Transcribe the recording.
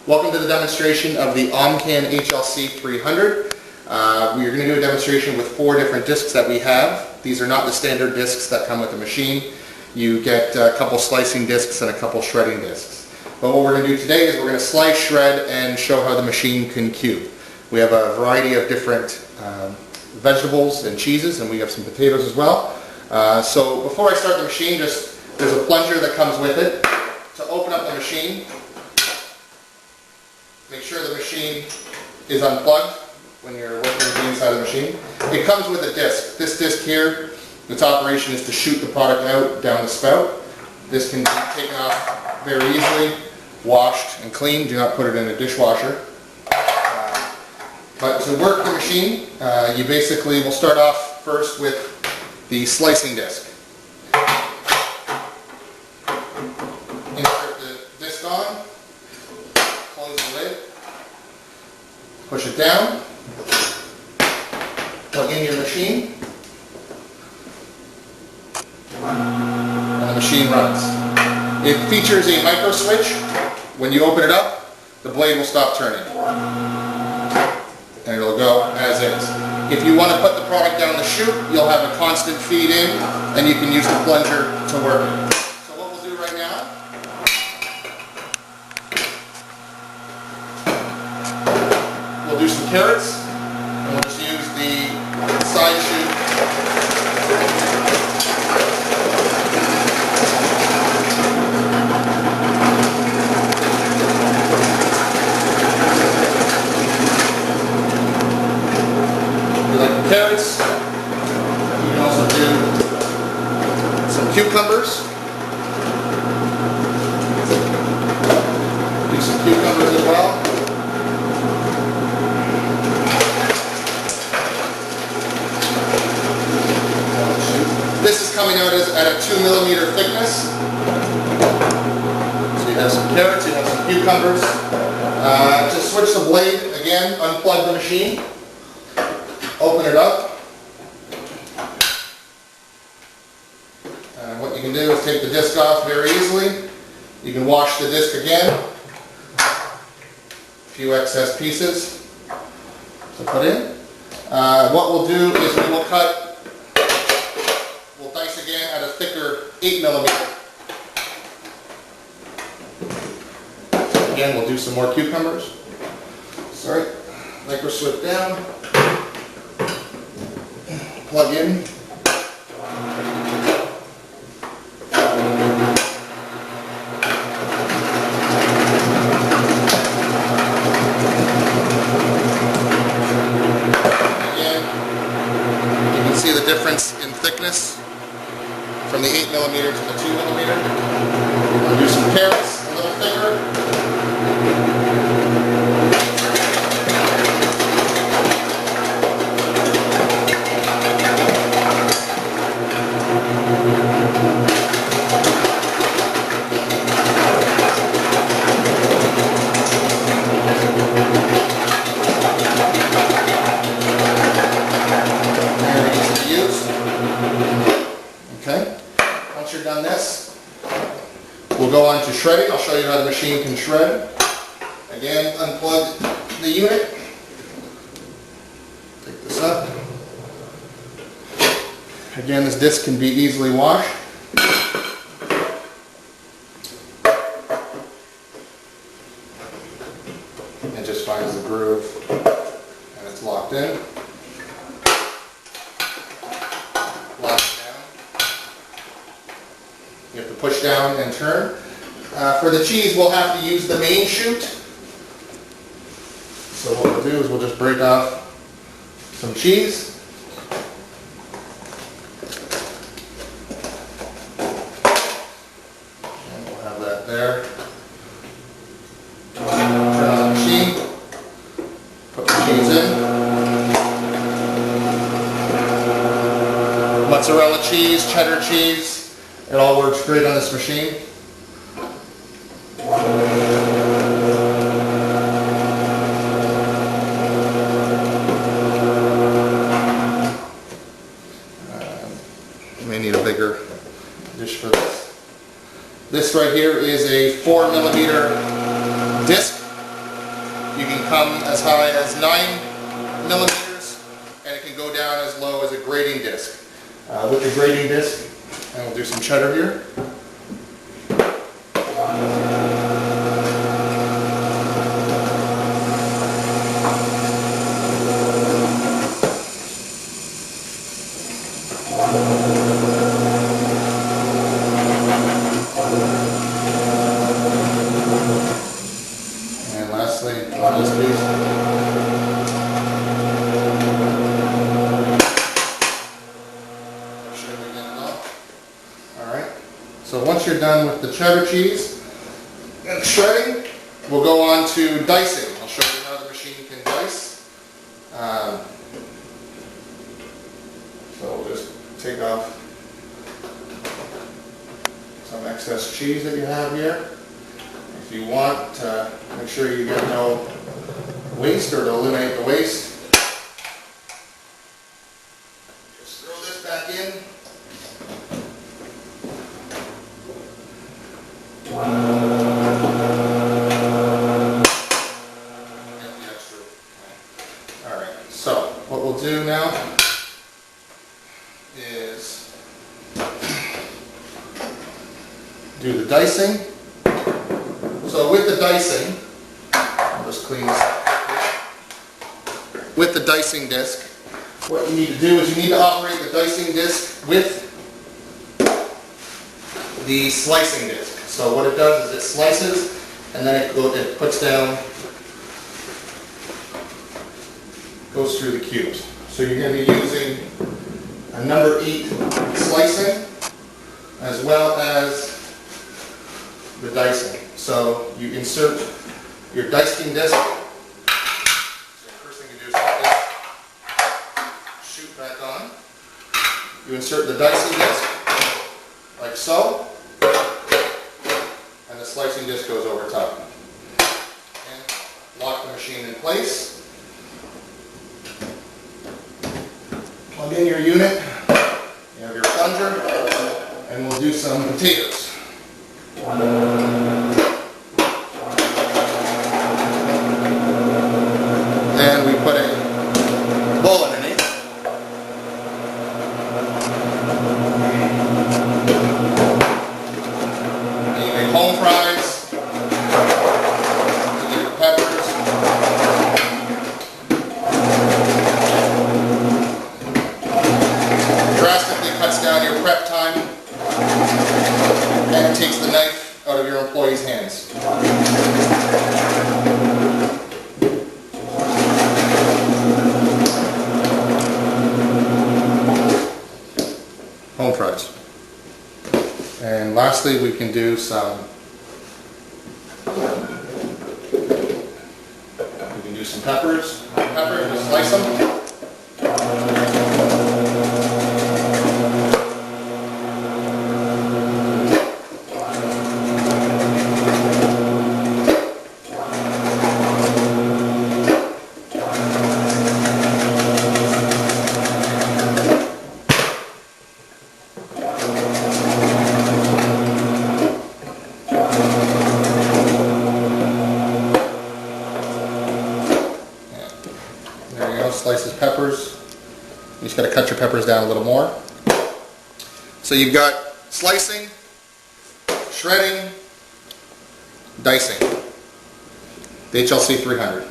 Welcome to the demonstration of the Honglen HLC 300. We are going to do a demonstration with 4 different discs that we have. These are not the standard discs that come with the machine. You get a couple slicing discs and a couple shredding discs. But what we're going to do today is we're going to slice, shred, and show how the machine can cube. We have a variety of different vegetables and cheeses, and we have some potatoes as well. So before I start the machine, there's a plunger that comes with it. To open up the machine, make sure the machine is unplugged when you're working with the inside of the machine. It comes with a disc. This disc here, its operation is to shoot the product out down the spout. This can be taken off very easily, washed and cleaned. Do not put it in a dishwasher. But to work the machine, you basically will start off first with the slicing disc. Insert the disc on, close the lid, push it down, plug in your machine, and the machine runs. It features a micro switch. When you open it up, the blade will stop turning, and it'll go as is. If you want to put the product down the chute, you'll have a constant feed in, and you can use the plunger to work it. So what we'll do right now, we'll do some carrots, and we'll just use the side chute. Carrots. You can also do some cucumbers. Do some cucumbers as well. This is coming out at a 2mm thickness. So you have some carrots, you have some cucumbers. To switch the blade, again, unplug the machine. Open it up, and what you can do is take the disc off very easily. You can wash the disc again. A few excess pieces to put in. What we'll do is we will we'll dice again at a thicker 8mm. Again, we'll do some more cucumbers. Sorry, micro switch down. Plug in. Again, you can see the difference in thickness from the 8mm to the 2mm. We'll do some carrots, a little thicker. Okay, once you're done this, we'll go on to shredding. I'll show you how the machine can shred. Again, unplug the unit. Take this up. Again, this disc can be easily washed. It just finds the groove and it's locked in. You have to push down and turn. For the cheese, we'll have to use the main chute. So what we'll do is we'll just break off some cheese. And we'll have that there. Turn on the machine. Put the cheese in. Mozzarella cheese, cheddar cheese. It all works great on this machine. You may need a bigger dish for this. This right here is a 4mm disc. come as high as 9 millimeters, and it can go down as low as a grating disc. With the grating disc, and we'll do some cheddar here. And lastly, on this piece. Alright, so once you're done with the cheddar cheese and shredding, we'll go on to dicing. I'll show you how the machine can dice. So we'll just take off some excess cheese that you have here. If you want to make sure you get no waste, or to eliminate the waste, just throw this back in. Alright, so what we'll do now is do the dicing. So with the dicing, I'll just clean this up. With the dicing disc, what you need to do is you need to operate the dicing disc with the slicing disc. So what it does is it slices, and then it puts down, goes through the cubes. So you're going to be using a number 8 slicing as well as the dicing. So you insert your dicing disc. So the first thing you do is put this chute back on. You insert the dicing disc like so, and the slicing disc goes over top. And lock the machine in place. Plug in your unit. You have your plunger, and we'll do some potatoes. And we put a bowl underneath. And you make home fries. You get your peppers. Drastically cuts down your prep time, and it takes the knife out of your employees' hands. Home fries. And lastly, we can do some peppers. Just slice them. Slices peppers. You just got to cut your peppers down a little more. So you've got slicing, shredding, dicing. The HLC 300.